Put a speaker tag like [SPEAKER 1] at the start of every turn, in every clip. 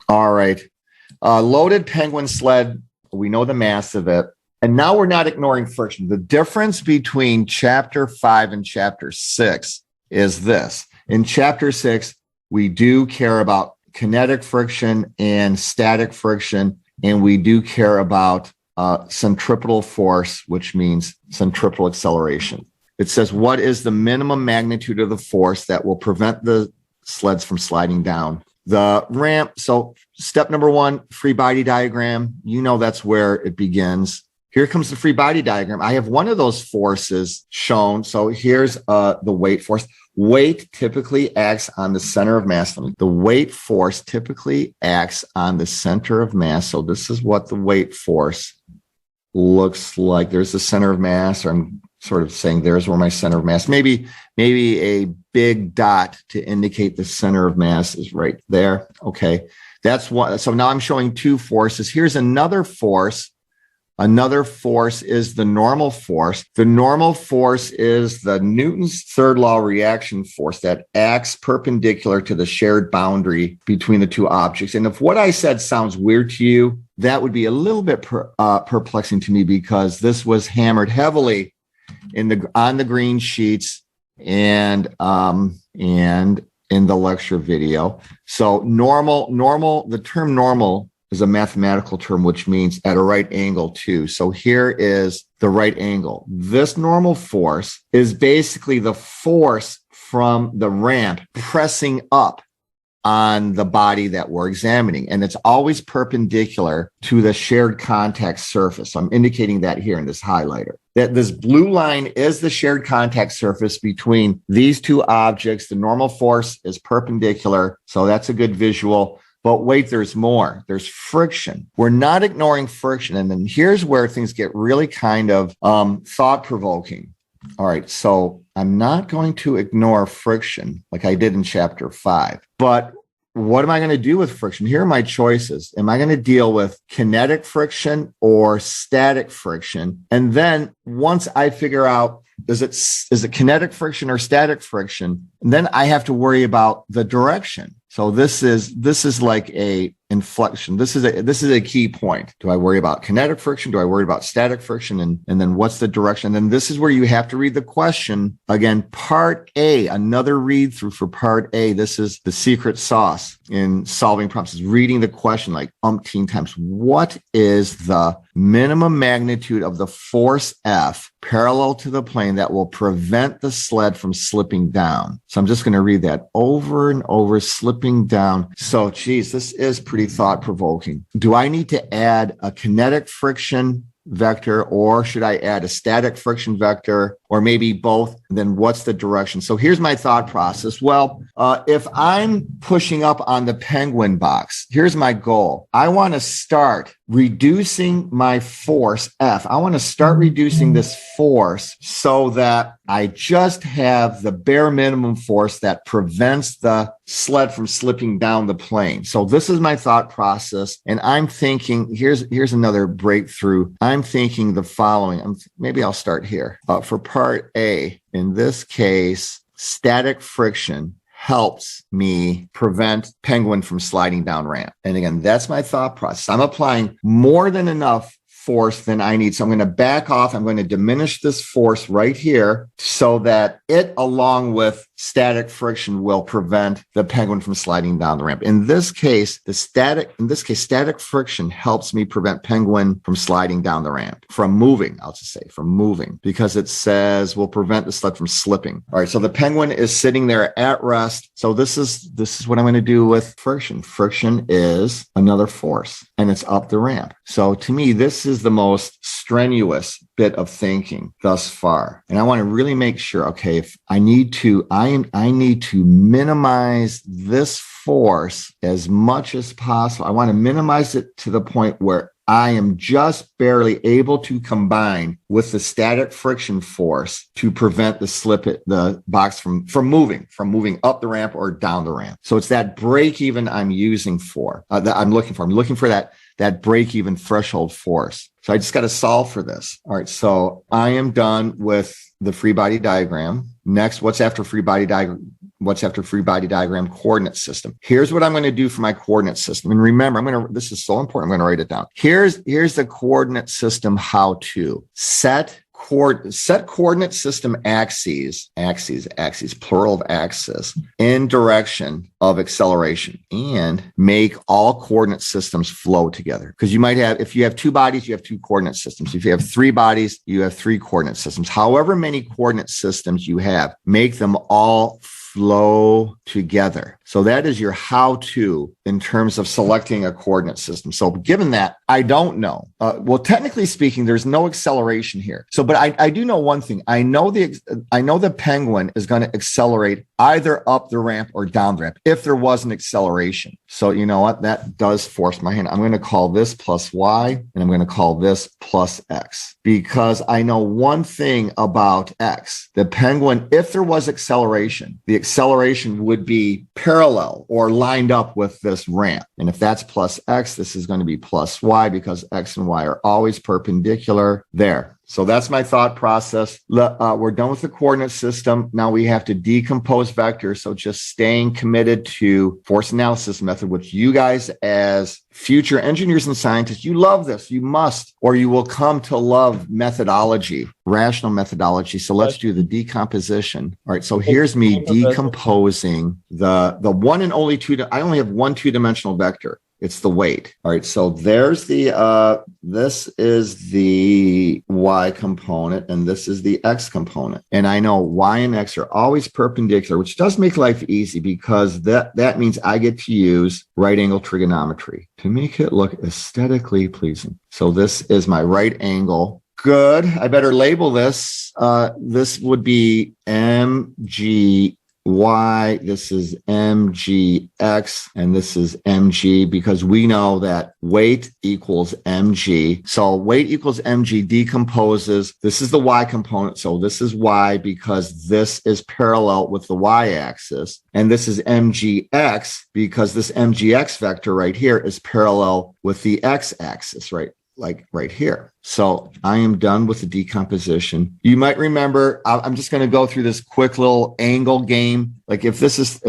[SPEAKER 1] All right. Loaded penguin sled. We know the mass of it. And now we're not ignoring friction. The difference between chapter 5 and chapter 6 is this. In chapter 6, we do care about kinetic friction and static friction, and we do care about centripetal force, which means centripetal acceleration. It says, what is the minimum magnitude of the force that will prevent the sleds from sliding down the ramp? So step number 1, free body diagram. You know that's where it begins. Here comes the free body diagram. I have one of those forces shown. So here's the weight force. Weight typically acts on the center of mass. The weight force typically acts on the center of mass. So this is what the weight force looks like. There's the center of mass, or I'm sort of saying there's where my center of mass, maybe a big dot to indicate the center of mass is right there. Okay. That's one. So now I'm showing two forces. Here's another force. Another force is the normal force. The normal force is the Newton's third law reaction force that acts perpendicular to the shared boundary between the two objects. And if what I said sounds weird to you, that would be a little bit perplexing to me, because this was hammered heavily on the green sheets and in the lecture video. So normal, the term normal is a mathematical term, which means at a right angle to. So here is the right angle. This normal force is basically the force from the ramp pressing up on the body that we're examining. And it's always perpendicular to the shared contact surface. So I'm indicating that here in this highlighter. That this blue line is the shared contact surface between these two objects. The normal force is perpendicular. So that's a good visual. But wait, there's more. There's friction. We're not ignoring friction. And then here's where things get really kind of thought-provoking. All right, so I'm not going to ignore friction like I did in chapter 5. But what am I going to do with friction? Here are my choices. Am I going to deal with kinetic friction or static friction? And then once I figure out, is it kinetic friction or static friction? And then I have to worry about the direction. So this is like a inflection. This is a key point. Do I worry about kinetic friction? Do I worry about static friction? And then what's the direction? And then this is where you have to read the question. Again, part A, another read through for part A. This is the secret sauce in solving problems, is reading the question like umpteen times. What is the minimum magnitude of the force F parallel to the plane that will prevent the sled from slipping down? So I'm just going to read that over and over, slipping down. So, geez, this is pretty thought-provoking. Do I need to add a kinetic friction vector, or should I add a static friction vector, or maybe both? Then what's the direction? So here's my thought process. Well, if I'm pushing up on the penguin box, here's my goal. I want to start reducing my force F. I want to start reducing this force so that I just have the bare minimum force that prevents the sled from slipping down the plane. So this is my thought process. And I'm thinking, here's another breakthrough. I'm thinking the following. Maybe I'll start here. For part A, in this case, static friction helps me prevent penguin from sliding down ramp. And again, that's my thought process. I'm applying more than enough force than I need. So I'm going to back off. I'm going to diminish this force right here so that it, along with static friction, will prevent the penguin from sliding down the ramp. In this case, static friction helps me prevent penguin from sliding down the ramp, from moving, because it says will prevent the sled from slipping. All right. So the penguin is sitting there at rest. So this is what I'm going to do with friction. Friction is another force, and it's up the ramp. So to me, this is the most strenuous bit of thinking thus far. And I want to really make sure, okay, if I need to minimize this force as much as possible. I want to minimize it to the point where I am just barely able to combine with the static friction force to prevent the box from moving up the ramp or down the ramp. So it's that break even I'm using for, that I'm looking for. I'm looking for that break even threshold force. So I just got to solve for this. All right. So I am done with the free body diagram. Next, what's after free body what's after free body diagram coordinate system. Here's what I'm going to do for my coordinate system. And remember, this is so important. I'm going to write it down. Here's the coordinate system how to set coordinate system axes, plural of axis, in direction of acceleration, and make all coordinate systems flow together. Because you might have, if you have two bodies, you have two coordinate systems. If you have three bodies, you have three coordinate systems. However many coordinate systems you have, make them all flow together. So that is your how-to in terms of selecting a coordinate system. So given that, I don't know. Well, technically speaking, there's no acceleration here. So, but I do know one thing. I know the penguin is going to accelerate either up the ramp or down the ramp if there was an acceleration. So you know what? That does force my hand. I'm going to call this plus y, and I'm going to call this plus x, because I know one thing about x. The penguin, if there was acceleration, the acceleration would be parallel or lined up with this ramp. And if that's plus x, this is going to be plus y, because x and y are always perpendicular there. So that's my thought process. We're done with the coordinate system. Now we have to decompose vectors. So just staying committed to force analysis method, which you guys as future engineers and scientists, you love this. You must, or you will come to love methodology, rational methodology. So let's do the decomposition. All right. So here's me decomposing the one and only I only have one two-dimensional vector. It's the weight. All right. So there's this is the y component and this is the x component. And I know y and x are always perpendicular, which does make life easy, because that means I get to use right angle trigonometry to make it look aesthetically pleasing. So this is my right angle. Good. I better label this. This would be mg y, this is mgx, and this is mg, because we know that weight equals mg. So weight equals mg decomposes. This is the y component. So this is y, because this is parallel with the y-axis. And this is mgx, because this mgx vector right here is parallel with the x-axis, right? Like right here. So I am done with the decomposition. You might remember, I'm just going to go through this quick little angle game. Like if this is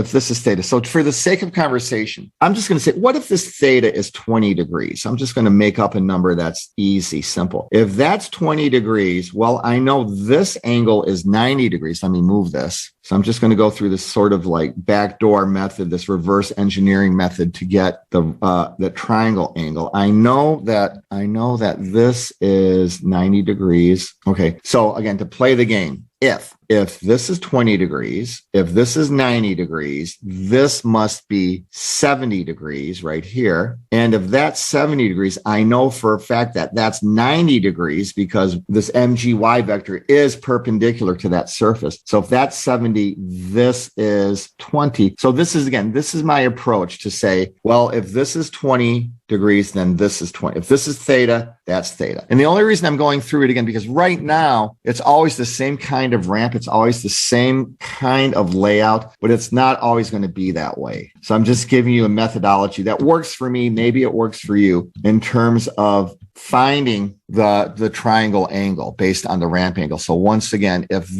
[SPEAKER 1] theta. So for the sake of conversation, I'm just going to say, what if this theta is 20 degrees? I'm just going to make up a number that's easy, simple. If that's 20 degrees, well, I know this angle is 90 degrees. Let me move this. So I'm just going to go through this sort of like backdoor method, this reverse engineering method to get the triangle angle. I know that this is 90 degrees. Okay. So again, to play the game, if this is 20 degrees, if this is 90 degrees, this must be 70 degrees right here. And if that's 70 degrees, I know for a fact that that's 90 degrees, because this mgy vector is perpendicular to that surface. So if that's 70, this is 20. So this is my approach to say, well, if this is 20 degrees, then this is 20. If this is theta, that's theta. And the only reason I'm going through it again, because right now it's always the same kind of ramp. It's always the same kind of layout, but it's not always going to be that way. So I'm just giving you a methodology that works for me. Maybe it works for you in terms of finding the triangle angle based on the ramp angle. So once again, if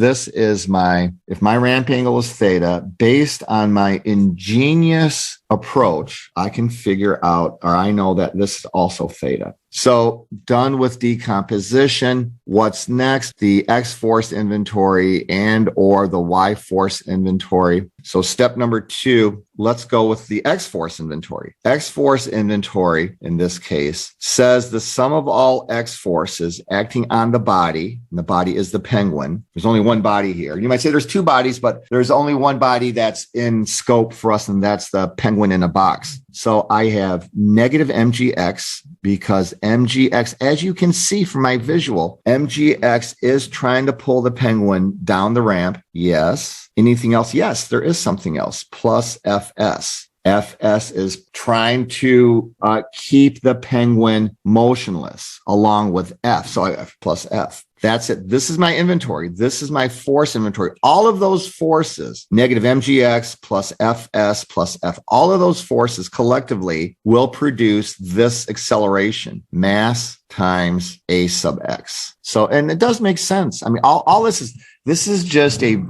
[SPEAKER 1] my ramp angle is theta, based on my ingenious approach, I can figure out, or I know that this is also theta. So done with decomposition. What's next? The X force inventory and or the Y force inventory. So step number 2, let's go with the X force inventory. X force inventory, in this case, says the sum of all X forces acting on the body, and the body is the penguin. There's only one body here. You might say there's two bodies, but there's only one body that's in scope for us, and that's the penguin in a box. So I have negative mgx, because mgx, as you can see from my visual, mgx is trying to pull the penguin down the ramp. Yes. Anything else? Yes, there is something else. Plus fs. Fs is trying to keep the penguin motionless along with F. So I have plus F. That's it. This is my inventory. This is my force inventory. All of those forces, negative mgx plus fs plus f, all of those forces collectively will produce this acceleration, mass times a sub x. So, and it does make sense. I mean, all this is, This is just a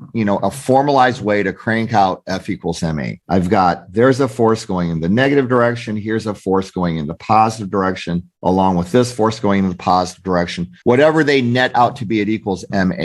[SPEAKER 1] formalized way to crank out F equals ma. There's a force going in the negative direction. Here's a force going in the positive direction, along with this force going in the positive direction. Whatever they net out to be, it equals ma.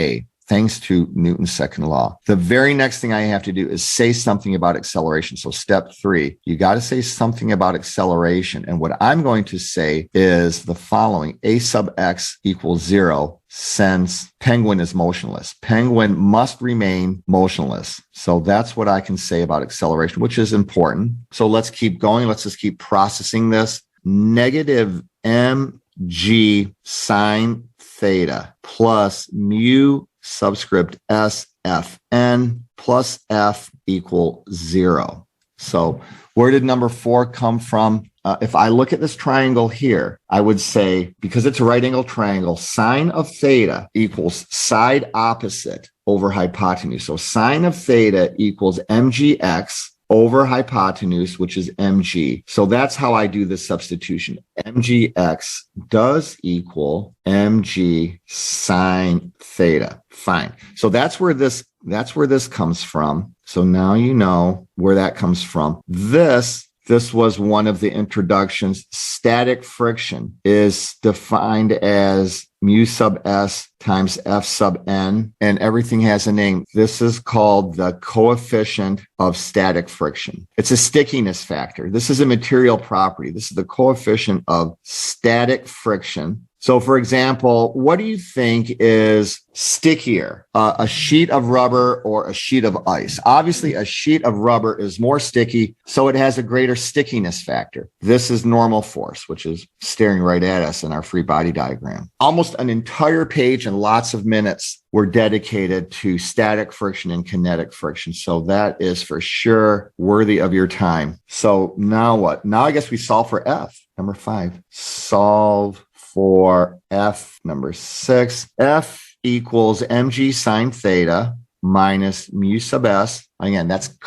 [SPEAKER 1] Thanks to Newton's second law. The very next thing I have to do is say something about acceleration. So step 3, you got to say something about acceleration. And what I'm going to say is the following: a sub x equals 0 since penguin is motionless. Penguin must remain motionless. So that's what I can say about acceleration, which is important. So let's keep going. Let's just keep processing this. Negative mg sine theta plus mu subscript s fn plus f equal 0. So where did number 4 come from? If I look at this triangle here, I would say, because it's a right angle triangle, sine of theta equals side opposite over hypotenuse. So sine of theta equals mgx over hypotenuse, which is mg. So that's how I do this substitution. Mgx does equal mg sine theta. Fine. So that's where this comes from. So now you know where that comes from. This was one of the introductions. Static friction is defined as mu sub s times f sub n, and everything has a name. This is called the coefficient of static friction. It's a stickiness factor. This is a material property. This is the coefficient of static friction. So, for example, what do you think is stickier, a sheet of rubber or a sheet of ice? Obviously, a sheet of rubber is more sticky, so it has a greater stickiness factor. This is normal force, which is staring right at us in our free body diagram. Almost an entire page and lots of minutes were dedicated to static friction and kinetic friction. So that is for sure worthy of your time. So now what? Now I guess we solve for F, number 5. Solve for F, number 6. F equals mg sine theta minus mu sub s. Again, that's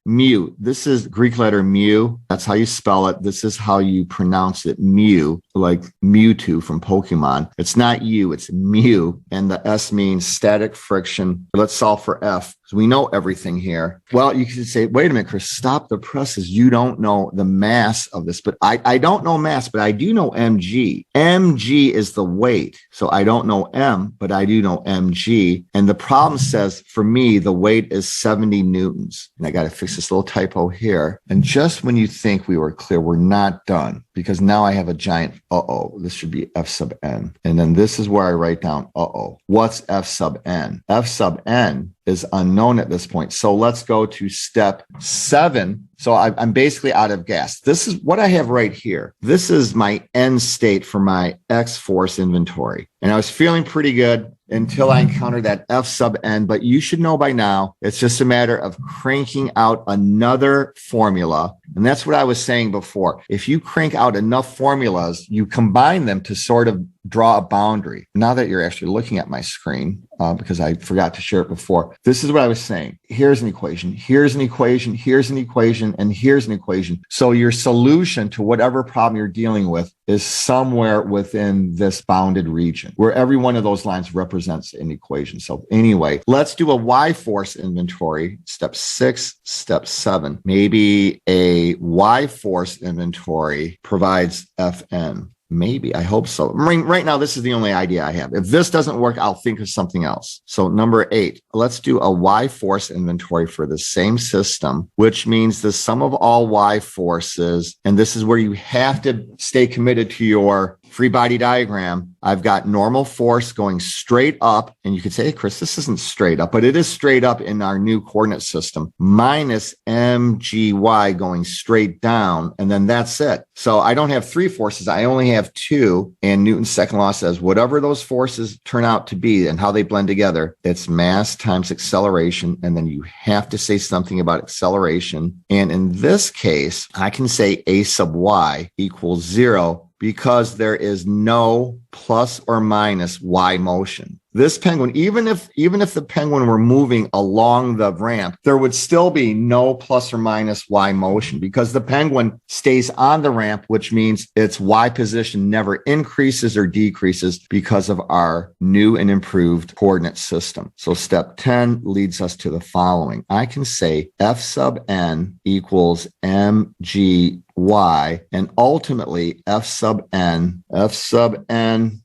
[SPEAKER 1] mu. This is Greek letter mu. That's how you spell it. This is how you pronounce it. Mu, like Mewtwo from Pokemon. It's not you, it's mu. And the S means static friction. Let's solve for F, because we know everything here. Well, you could say, wait a minute, Chris, stop the presses. You don't know the mass of this. But I don't know mass, but I do know mg. Mg is the weight. So I don't know m, but I do know mg. And the problem says, for me, the weight is 70 newtons. And I got to fix this little typo here. And just when you think we were clear, we're not done, because now I have a giant this should be F sub n. And then this is where I write down what's F sub n? F sub n is unknown at this point. So let's go to step 7. So I'm basically out of gas. This is what I have right here. This is my end state for my X force inventory. And I was feeling pretty good until I encountered that F sub n. But you should know by now, it's just a matter of cranking out another formula. And that's what I was saying before. If you crank out enough formulas, you combine them to sort of draw a boundary. Now that you're actually looking at my screen, because I forgot to share it before, this is what I was saying. Here's an equation, here's an equation, here's an equation, and here's an equation. So your solution to whatever problem you're dealing with is somewhere within this bounded region where every one of those lines represents an equation. So anyway, let's do a Y force inventory. Step 6, step 7. Maybe a Y force inventory provides Fn. Maybe. I hope so. Right now, this is the only idea I have. If this doesn't work, I'll think of something else. So number 8, let's do a Y force inventory for the same system, which means the sum of all Y forces. And this is where you have to stay committed to your free body diagram. I've got normal force going straight up. And you could say, hey, Chris, this isn't straight up, but it is straight up in our new coordinate system, minus mgy going straight down. And then that's it. So I don't have 3 forces. I only have 2. And Newton's second law says whatever those forces turn out to be and how they blend together, it's mass times acceleration. And then you have to say something about acceleration. And in this case, I can say a sub y equals 0 because there is no plus or minus y motion. this penguin, even if the penguin were moving along the ramp, there would still be no plus or minus y motion because the penguin stays on the ramp, which means its y position never increases or decreases because of our new and improved coordinate system. So step 10 leads us to the following. I can say F sub n equals mg y, and ultimately F sub n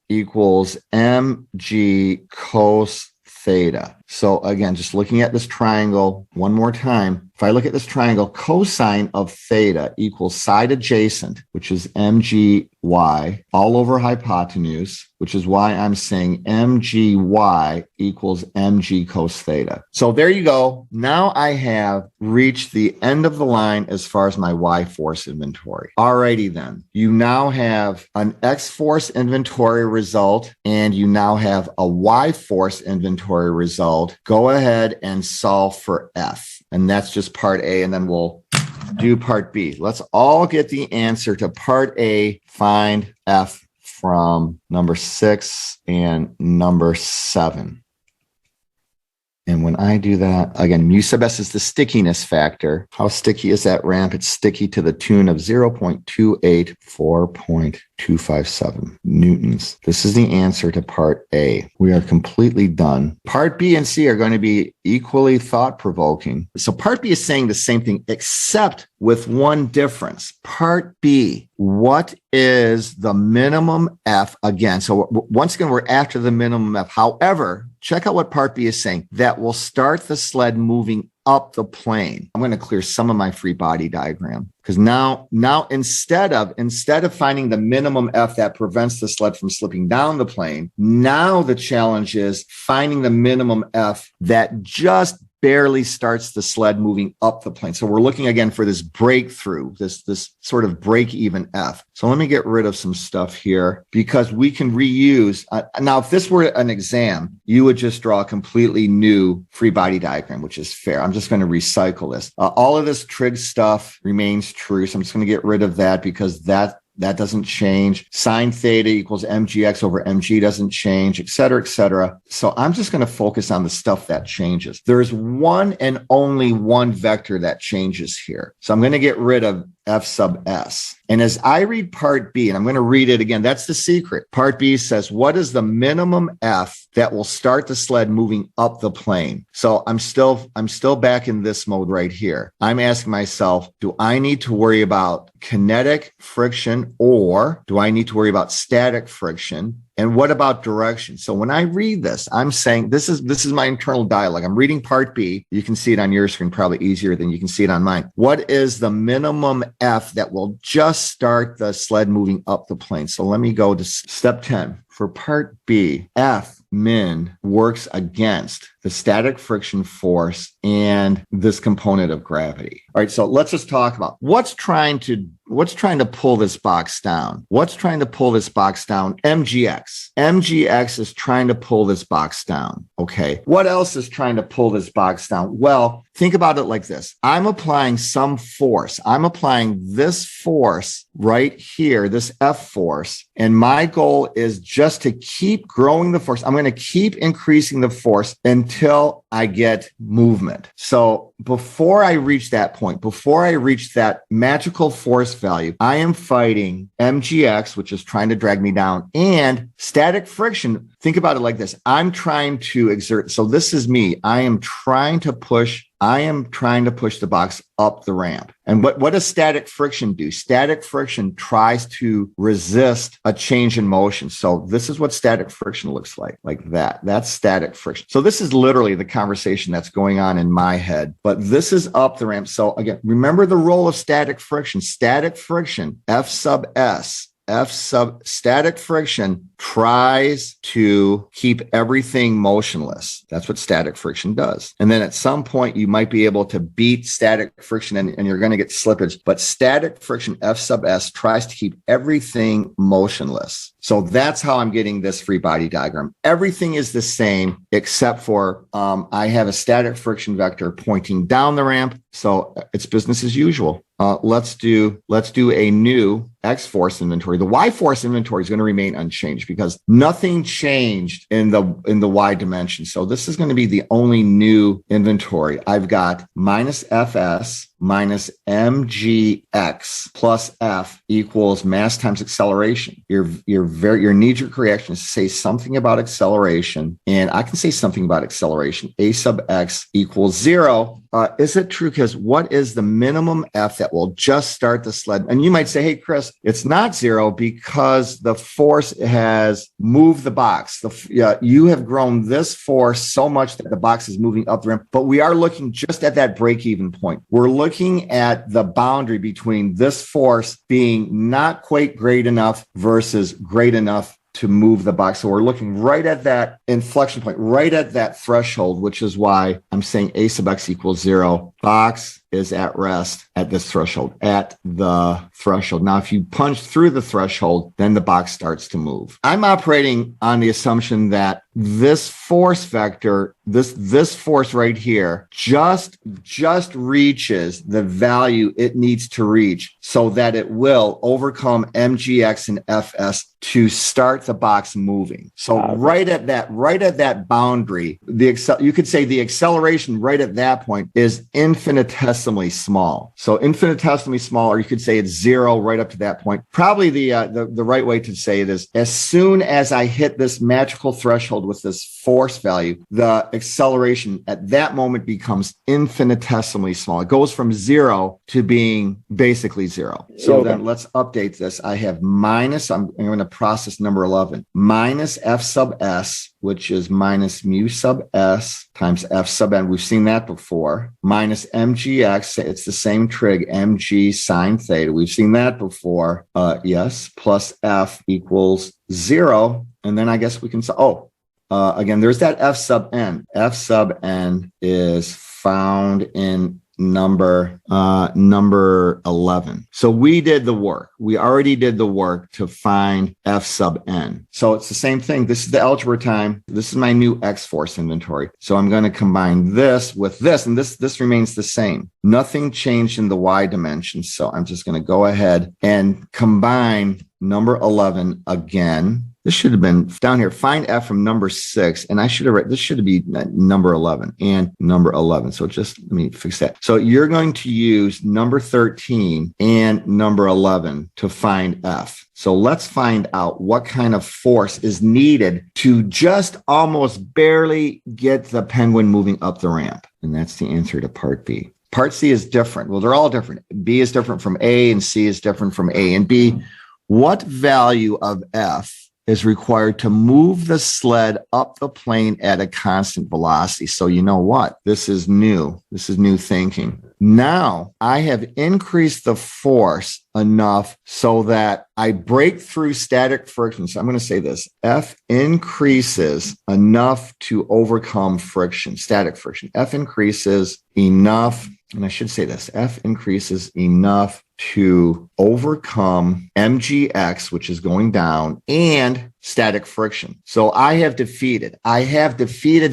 [SPEAKER 1] equals mg cos theta. So again, just looking at this triangle one more time. If I look at this triangle, cosine of theta equals side adjacent, which is mgy all over hypotenuse, which is why I'm saying mgy equals mg cos theta. So there you go. Now I have reached the end of the line as far as my y force inventory. Alrighty then. You now have an x force inventory result, and you now have a y force inventory result. Go ahead and solve for F. And that's just part A, and then we'll do part B. Let's all get the answer to part A. Find F from number 6 and number 7. And when I do that, again, mu sub s is the stickiness factor. How sticky is that ramp? It's sticky to the tune of 0.284.257 newtons. This is the answer to part A. We are completely done. Part B and C are going to be equally thought-provoking. So part B is saying the same thing, except with one difference. Part B, what is the minimum F? Again, so once again, we're after the minimum F. However, check out what part B is saying. That will start the sled moving up the plane. I'm going to clear some of my free body diagram because now instead of finding the minimum F that prevents the sled from slipping down the plane, now the challenge is finding the minimum F that just barely starts the sled moving up the plane. So we're looking again for this breakthrough, this sort of break-even F. So let me get rid of some stuff here because we can reuse. Now, if this were an exam, you would just draw a completely new free body diagram, which is fair. I'm just going to recycle this. All of this trig stuff remains true. So I'm just going to get rid of that because that doesn't change. Sine theta equals mgx over mg doesn't change, et cetera, et cetera. So I'm just going to focus on the stuff that changes. There's one and only one vector that changes here. So I'm going to get rid of F sub s. And as I read part B, and I'm going to read it again, that's the secret. Part B says, what is the minimum F that will start the sled moving up the plane? So I'm still back in this mode right here. I'm asking myself, do I need to worry about kinetic friction or do I need to worry about static friction? And what about direction? So when I read this, I'm saying this is my internal dialogue. I'm reading part B. You can see it on your screen probably easier than you can see it on mine. What is the minimum F that will just start the sled moving up the plane? So let me go to step 10. For part B, F min works against the static friction force and this component of gravity. All right, so let's just talk about what's trying to pull this box down. What's trying to pull this box down? MGX. MGX is trying to pull this box down. Okay. What else is trying to pull this box down? Well, think about it like this. I'm applying some force. I'm applying this force right here, this F force. And my goal is just to keep growing the force. I'm going to keep increasing the force until I get movement. So before I reach that point, before I reach that magical force value, I am fighting MGX, which is trying to drag me down, and static friction. Think about it like this. I'm trying to exert. So this is me. I am trying to push the box up the ramp. And what does static friction do? Static friction tries to resist a change in motion. So this is what static friction looks like that. That's static friction. So this is literally the conversation that's going on in my head, but this is up the ramp. So again, remember the role of static friction. Static friction, F sub S. Static friction tries to keep everything motionless. That's what static friction does. And then at some point, you might be able to beat static friction and you're going to get slippage. But static friction, F sub S, tries to keep everything motionless. So that's how I'm getting this free body diagram. Everything is the same except for I have a static friction vector pointing down the ramp. So it's business as usual. let's do a new X force inventory. The Y force inventory is going to remain unchanged because nothing changed in the Y dimension. So this is going to be the only new inventory. I've got minus FS minus mgx plus F equals mass times acceleration. Your knee-jerk reaction is to say something about acceleration, and I can say something about acceleration. A sub x equals 0. Is it true? Because what is the minimum F that will just start the sled? And you might say, hey, Chris, it's not 0 because the force has moved the box. You have grown this force so much that the box is moving up the ramp, but we are looking just at that break-even point. We're looking at the boundary between this force being not quite great enough versus great enough to move the box. So we're looking right at that inflection point, right at that threshold, which is why I'm saying A sub x equals 0. Box is at rest at this threshold, at the threshold. Now, if you punch through the threshold, then the box starts to move. I'm operating on the assumption that this force vector, this force right here, just reaches the value it needs to reach so that it will overcome mgx and fs to start the box moving. So right at that boundary, you could say the acceleration right at that point is infinitesimally small. So infinitesimally small, or you could say it's 0 right up to that point. Probably the right way to say it is, as soon as I hit this magical threshold with this force value, the acceleration at that moment becomes infinitesimally small. It goes from 0 to being basically 0. So then let's update this. I have minus, I'm going to process number 11, minus F sub S, which is minus mu sub S times F sub N. We've seen that before. Minus mgx, it's the same trig, mg sine theta. We've seen that before. Yes, plus F equals 0. And then I guess we can say, again, there's that F sub N. F sub N is found in number 11. So we did the work. We already did the work to find F sub N. So it's the same thing. This is the algebra time. This is my new X force inventory. So I'm going to combine this with this, and this remains the same. Nothing changed in the Y dimension. So I'm just going to go ahead and combine number 11 again. This should have been down here. Find F from number 6. And I should have this should be number 11 and number 11. So just let me fix that. So you're going to use number 13 and number 11 to find F. So let's find out what kind of force is needed to just almost barely get the penguin moving up the ramp. And that's the answer to part B. Part C is different. Well, they're all different. B is different from A and C is different from A and B. What value of F is required to move the sled up the plane at a constant velocity? So you know what? This is new. This is new thinking. Now I have increased the force enough so that I break through static friction. So I'm going to say this: F increases enough to overcome friction, static friction. F increases enough, and I should say this: F increases enough to overcome mgx, which is going down, and static friction. So I have defeated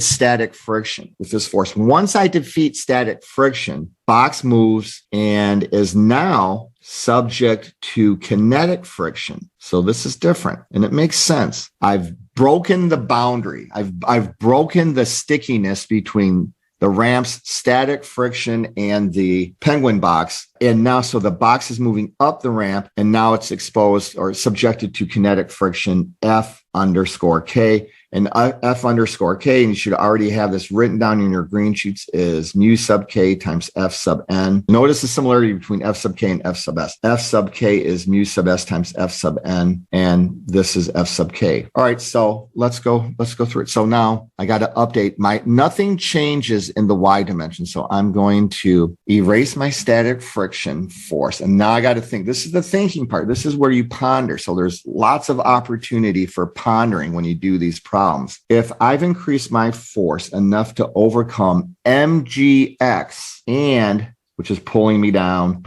[SPEAKER 1] static friction with this force. Once I defeat static friction, box moves and is now subject to kinetic friction. So this is different, and it makes sense. I've broken the boundary. I've broken the stickiness between the ramp's static friction and the penguin box. And now, so the box is moving up the ramp, and now it's exposed or subjected to kinetic friction, F underscore K. And F underscore K, and you should already have this written down in your green sheets, is mu sub K times F sub N. Notice the similarity between F sub K and F sub S. F sub K is mu sub S times F sub N, and this is F sub K. All right, so let's go through it. So now I got to update nothing changes in the Y dimension. So I'm going to erase my static friction force. And now I got to think. This is the thinking part. This is where you ponder. So there's lots of opportunity for pondering when you do these problems. If I've increased my force enough to overcome mgx, and which is pulling me down,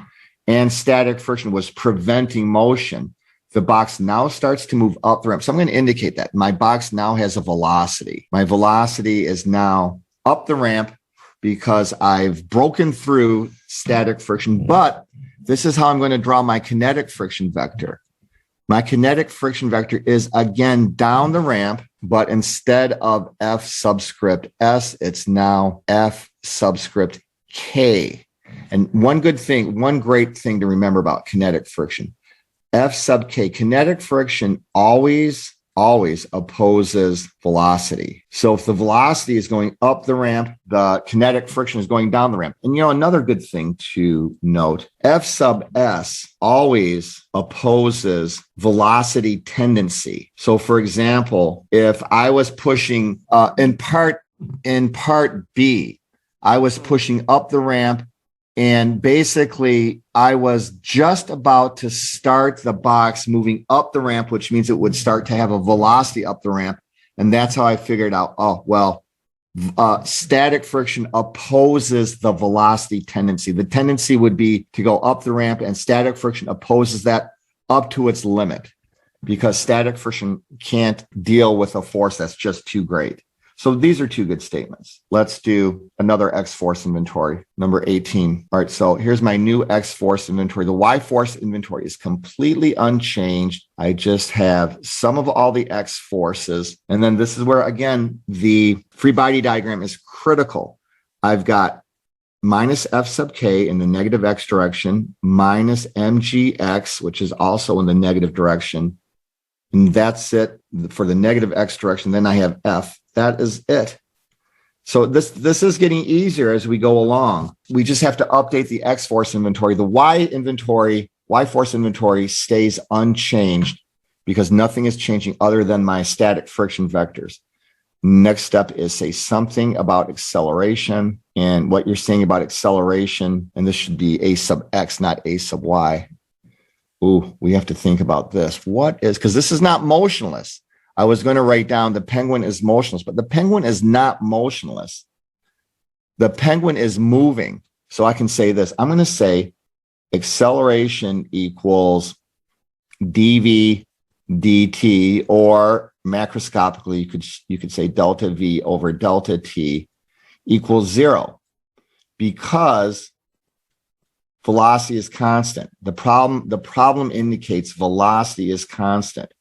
[SPEAKER 1] and static friction was preventing motion, the box now starts to move up the ramp. So I'm going to indicate that my box now has a velocity. My velocity is now up the ramp because I've broken through static friction, but this is how I'm going to draw my kinetic friction vector. My kinetic friction vector is again down the ramp, but instead of F subscript S, it's now F subscript K. And one great thing to remember about kinetic friction, F sub K, kinetic friction always opposes velocity. So if the velocity is going up the ramp, the kinetic friction is going down the ramp. And another good thing to note, F sub S always opposes velocity tendency. So for example, if I was pushing in part B, I was pushing up the ramp, and basically, I was just about to start the box moving up the ramp, which means it would start to have a velocity up the ramp. And that's how I figured out, static friction opposes the velocity tendency. The tendency would be to go up the ramp, and static friction opposes that up to its limit because static friction can't deal with a force that's just too great. So these are two good statements. Let's do another X force inventory, number 18. All right, so here's my new X force inventory. The Y force inventory is completely unchanged. I just have sum of all the X forces. And then this is where, again, the free body diagram is critical. I've got minus F sub K in the negative X direction, minus MGX, which is also in the negative direction. And that's it for the negative X direction. Then I have F. That is it. So this is getting easier as we go along. We just have to update the X force inventory. The Y force inventory stays unchanged because nothing is changing other than my static friction vectors. Next step is say something about acceleration, and what you're saying about acceleration, and this should be A sub X, not A sub Y. Ooh, we have to think about this. Because this is not motionless. I was going to write down the penguin is motionless, but the penguin is not motionless. The penguin is moving. So I can say this. I'm going to say acceleration equals dv dt, or macroscopically, you could say delta v over delta t equals 0 because velocity is constant. The problem indicates velocity is constant.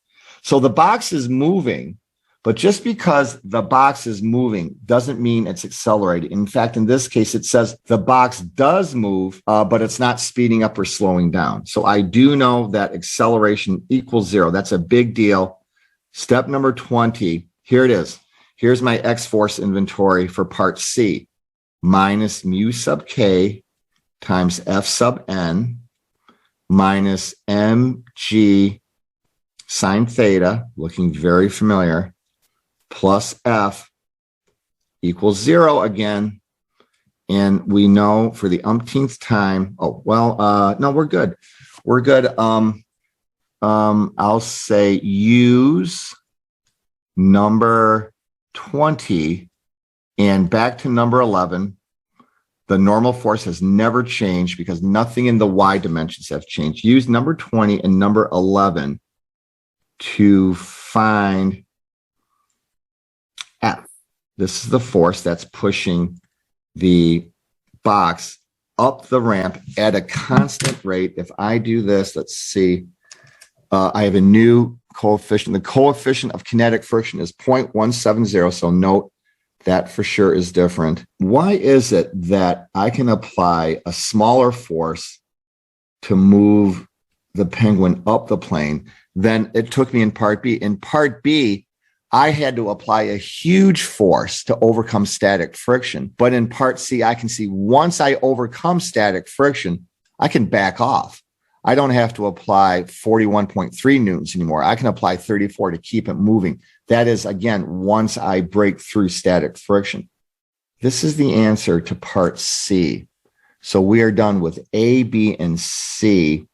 [SPEAKER 1] So the box is moving, but just because the box is moving doesn't mean it's accelerating. In fact, in this case, it says the box does move, but it's not speeding up or slowing down. So I do know that acceleration equals 0. That's a big deal. Step number 20, here it is. Here's my X force inventory for part C, minus mu sub K times F sub N minus mg sine theta, looking very familiar, plus F equals 0 again. And we know for the umpteenth time, no, we're good. We're good. I'll say use number 20 and back to number 11. The normal force has never changed because nothing in the Y dimensions have changed. Use number 20 and number 11 to find F. This is the force that's pushing the box up the ramp at a constant rate. If I do this, let's see, I have a new coefficient. The coefficient of kinetic friction is 0.170. So note that for sure is different. Why is it that I can apply a smaller force to move the penguin up the plane than it took me in part B? In part B, I had to apply a huge force to overcome static friction. But in part C, I can see once I overcome static friction, I can back off. I don't have to apply 41.3 newtons anymore. I can apply 34 to keep it moving. That is, again, once I break through static friction. This is the answer to part C. So we are done with A, B, and C.